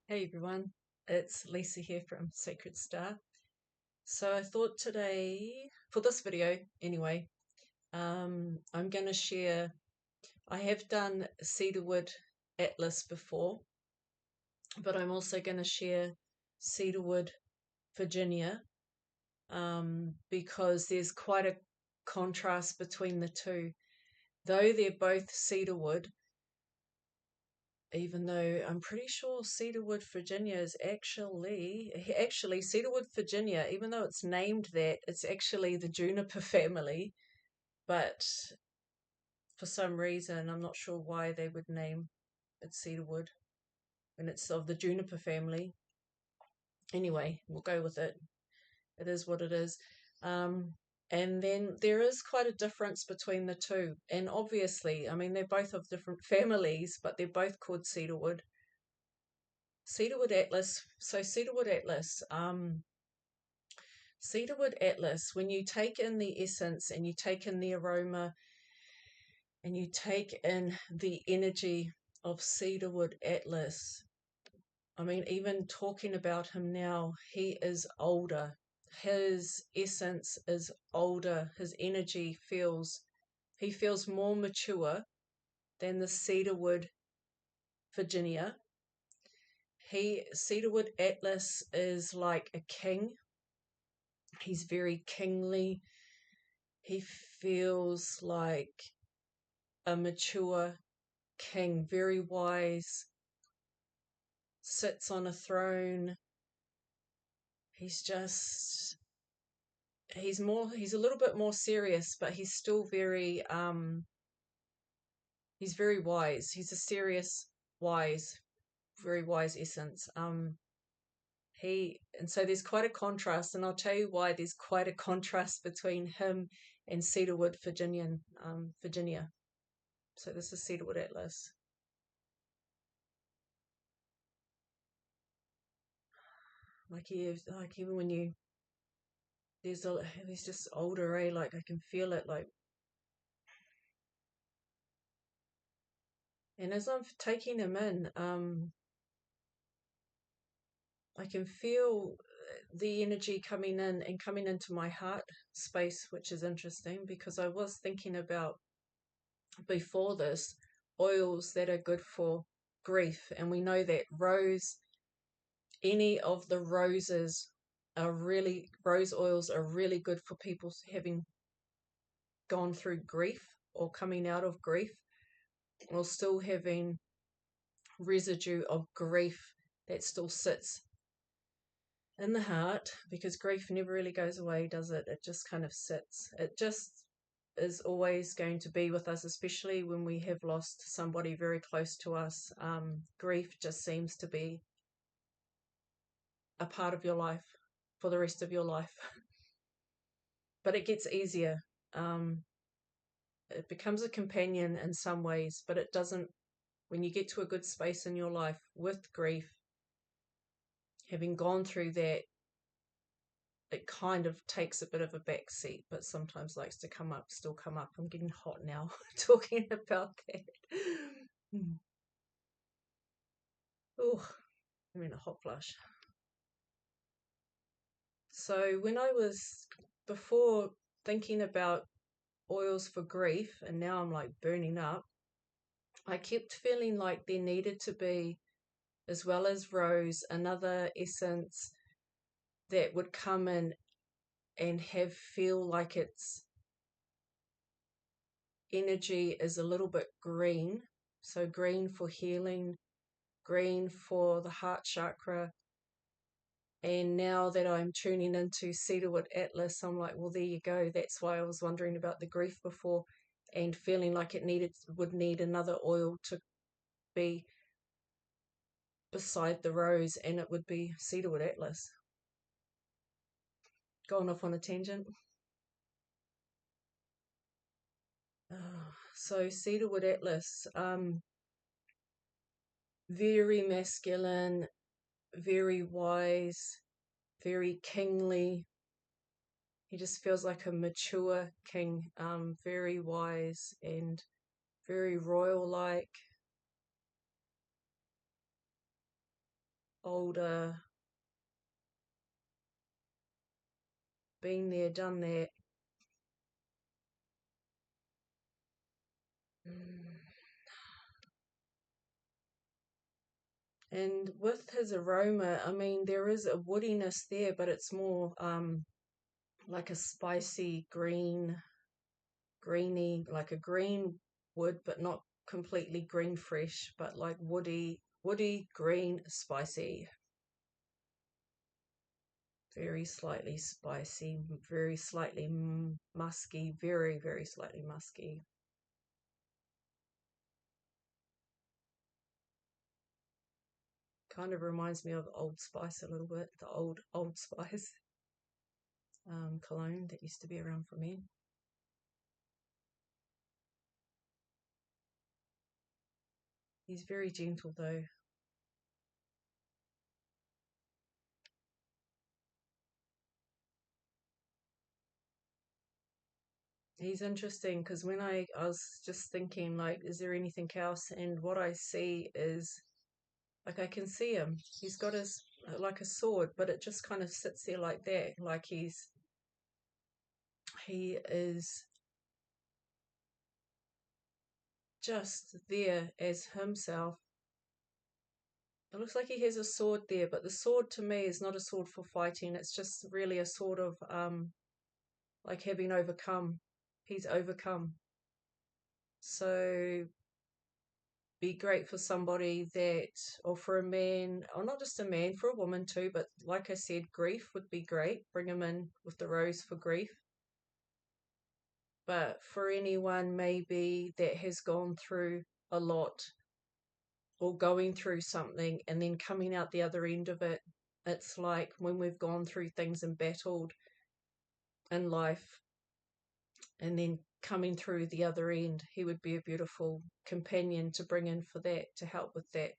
Hey everyone, it's Lisa here from Sacred Star. So I thought today, for this video anyway, I'm going to share. I have done Cedarwood Atlas before, but I'm also going to share Cedarwood Virginia because there's quite a contrast between the two. Though they're both cedarwood, even though I'm pretty sure Cedarwood, Virginia is actually Cedarwood, Virginia, even though it's named that, it's actually the Juniper family. But for some reason, I'm not sure why they would name it Cedarwood when it's of the Juniper family. Anyway, we'll go with it. It is what it is. And then there is quite a difference between the two. And obviously, I mean, they're both of different families, but they're both called cedarwood. Cedarwood Atlas. So Cedarwood Atlas, when you take in the essence and you take in the aroma and you take in the energy of Cedarwood Atlas, I mean, even talking about him now, he is older. His essence is older. His energy he feels more mature than the Cedarwood Virginia. Cedarwood Atlas is like a king. He's very kingly. He feels like a mature king, very wise, sits on a throne. He's just he's a little bit more serious, but he's still he's very wise. He's a serious, wise, very wise essence. And so there's quite a contrast, and I'll tell you why there's quite a contrast between him and Cedarwood, Virginia. So this is Cedarwood Atlas. Like even when you he's just older, eh? Like I can feel it, like. And as I'm taking him in, I can feel the energy coming in and coming into my heart space, which is interesting because I was thinking about before this oils that are good for grief, and we know that any of the roses rose oils are really good for people having gone through grief or coming out of grief or still having residue of grief that still sits in the heart, because grief never really goes away, does it? It just kind of sits. It just is always going to be with us, especially when we have lost somebody very close to us. Grief just seems to be a part of your life for the rest of your life. But it gets easier. It becomes a companion in some ways, but it doesn't. When you get to a good space in your life with grief, having gone through that, it kind of takes a bit of a back seat, but sometimes likes to still come up. I'm getting hot now talking about that. Oh, I'm in a hot flush. So when I was before thinking about oils for grief, and now I'm like burning up, I kept feeling like there needed to be, as well as rose, another essence that would come in and feel like its energy is a little bit green. So green for healing, green for the heart chakra. And now that I'm tuning into Cedarwood Atlas, I'm like, well, there you go. That's why I was wondering about the grief before and feeling like would need another oil to be beside the rose, and it would be Cedarwood Atlas. Going off on a tangent. So Cedarwood Atlas, very masculine, very wise, very kingly. He just feels like a mature king, very wise and very royal-like. older, been there, done that. And with his aroma, I mean, there is a woodiness there, but it's more like a spicy greeny, like a green wood, but not completely green fresh, but like woody, green, spicy. Very slightly spicy, very slightly musky, very, very slightly musky. Kind of reminds me of Old Spice a little bit, the Old Spice cologne that used to be around for men. He's very gentle though. He's interesting because when I was just thinking, like, is there anything else? And what I see is, like, I can see him. He's got his, like a sword, but it just kind of sits there like that. Like he is just there as himself. It looks like he has a sword there, but the sword to me is not a sword for fighting. It's just really a sort of like having overcome. He's overcome. So be great for somebody that, or for a man, or not just a man, for a woman too, but like I said, grief would be great. Bring him in with the rose for grief. But for anyone maybe that has gone through a lot or going through something and then coming out the other end of it, it's like when we've gone through things and battled in life and then coming through the other end, he would be a beautiful companion to bring in for that, to help with that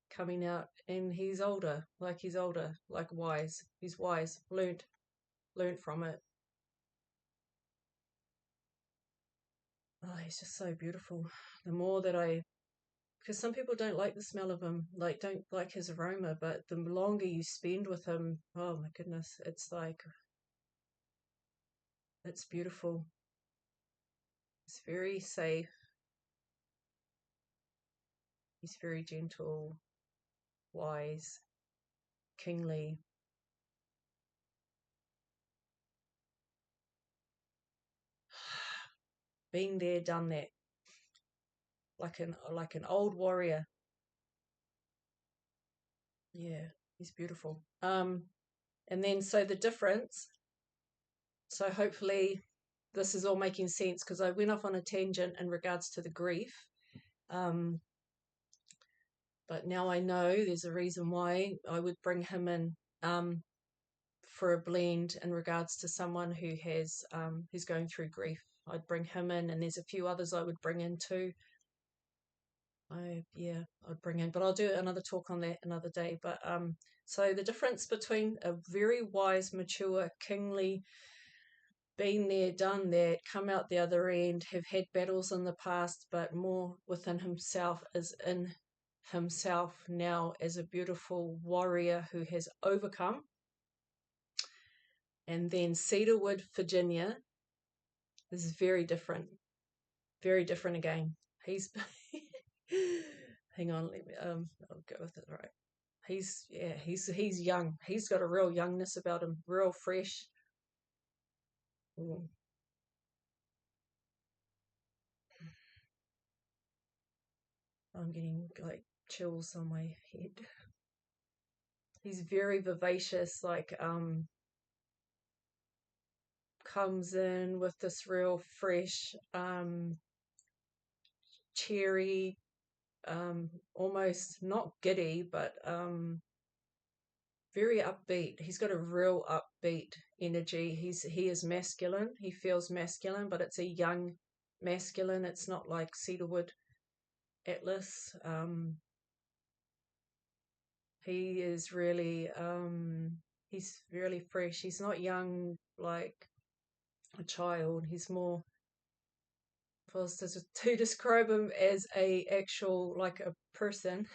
coming out. And he's older, like wise. He's wise, learned from it. Oh, he's just so beautiful. The more that because some people don't like the smell of him, like don't like his aroma, but the longer you spend with him, oh my goodness, it's like, it's beautiful. It's very safe. He's very gentle, wise, kingly. Been there, done that. Like an old warrior. Yeah, he's beautiful. And then so the difference. So hopefully this is all making sense because I went off on a tangent in regards to the grief. Um, but now I know there's a reason why I would bring him in for a blend in regards to someone who's going through grief. I'd bring him in, and there's a few others I would bring in too. I'd bring in, but I'll do another talk on that another day. But so the difference between a very wise, mature, kingly, been there, done that, come out the other end, have had battles in the past, but more within himself, is in himself now as a beautiful warrior who has overcome. And then Cedarwood, Virginia is very different again. He's hang on, let me I'll go with it right. He's young. He's got a real youngness about him, real fresh. Ooh. I'm getting like chills on my head. He's very vivacious, like comes in with this real fresh, cheery, almost not giddy, but very upbeat. He's got a real upbeat energy. He is masculine. He feels masculine, but it's a young masculine. It's not like Cedarwood Atlas. He is really he's really fresh. He's not young like a child. He's more, if I was to describe him as a actual, like a person,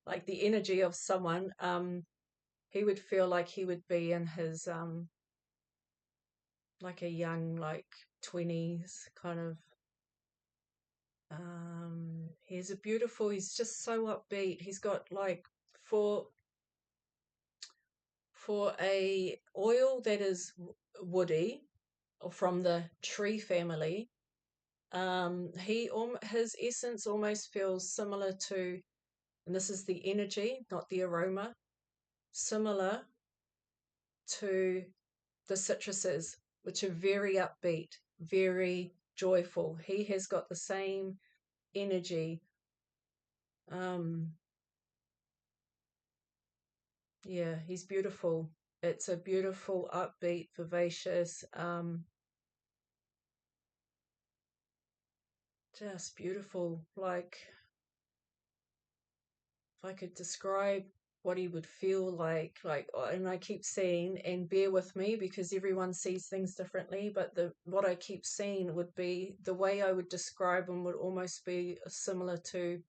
like the energy of someone. He would feel like he would be in his like a young, like 20s kind of. He's just so upbeat. He's got like for a oil that is woody or from the tree family. His essence almost feels similar to, and this is the energy, not the aroma, similar to the citruses, which are very upbeat, very joyful. He has got the same energy. Yeah, he's beautiful. It's a beautiful, upbeat, vivacious, just beautiful. Like, if I could describe what he would feel like, and I keep seeing, and bear with me because everyone sees things differently, but what I keep seeing would be the way I would describe him would almost be similar to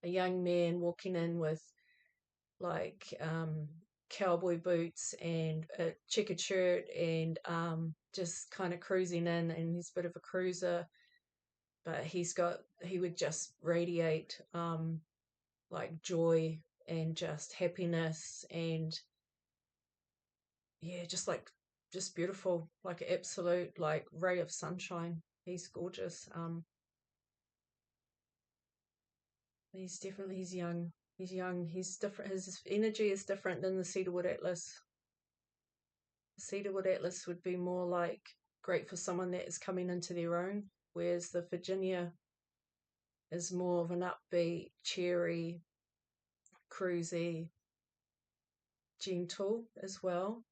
a young man walking in with like cowboy boots and a checkered shirt and just kind of cruising in, and he's a bit of a cruiser, but he would just radiate like joy and just happiness and yeah, just beautiful, like an absolute like ray of sunshine. He's gorgeous. He's young. He's young. He's different. His energy is different than the Cedarwood Atlas. The Cedarwood Atlas would be more like great for someone that is coming into their own, whereas the Virginia is more of an upbeat, cheery, cruisy, gentle as well.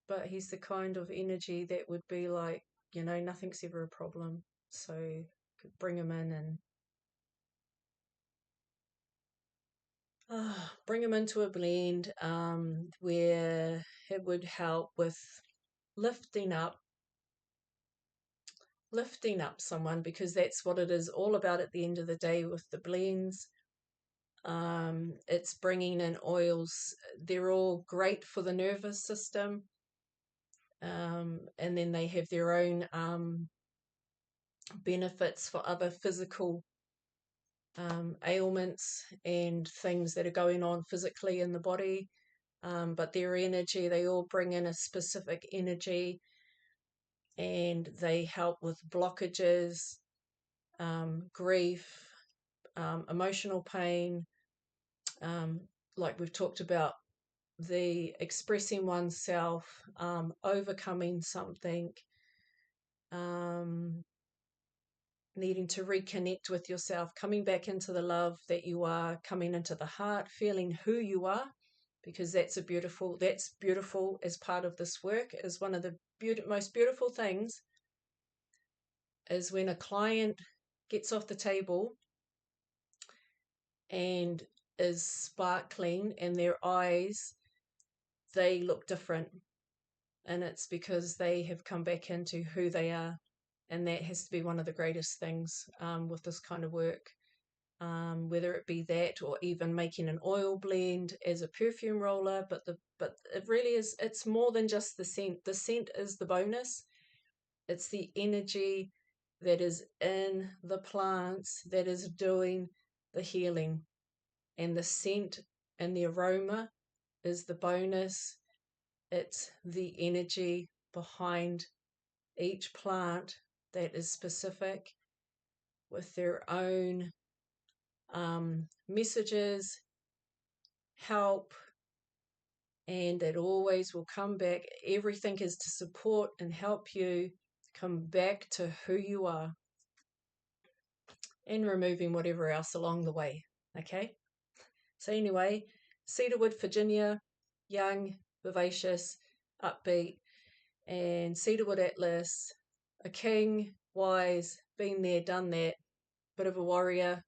But he's the kind of energy that would be like, nothing's ever a problem. So could bring him in and bring him into a blend where it would help with lifting up someone, because that's what it is all about at the end of the day with the blends. It's bringing in oils. They're all great for the nervous system, and then they have their own benefits for other physical ailments and things that are going on physically in the body. But their energy, they all bring in a specific energy, and they help with blockages, grief, emotional pain, like we've talked about, the expressing oneself, overcoming something, um, needing to reconnect with yourself, coming back into the love that you are, coming into the heart, feeling who you are, because that's beautiful as part of this work. Is one of the most beautiful things is when a client gets off the table and is sparkling and their eyes, they look different, and it's because they have come back into who they are. And that has to be one of the greatest things with this kind of work, whether it be that or even making an oil blend as a perfume roller. But it really is, it's more than just the scent. The scent is the bonus. It's the energy that is in the plants that is doing the healing, and the scent and the aroma is the bonus. It's the energy behind each plant that is specific with their own messages, help, and it always will come back. Everything is to support and help you come back to who you are, and removing whatever else along the way. Okay? So anyway, Cedarwood, Virginia, young, vivacious, upbeat, and Cedarwood Atlas, a king, wise, been there, done that, bit of a warrior,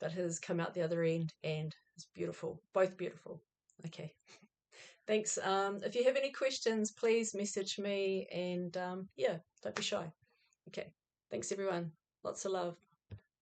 but has come out the other end and is beautiful, both beautiful. Okay, thanks. If you have any questions, please message me, and yeah, don't be shy. Okay, thanks everyone. Lots of love.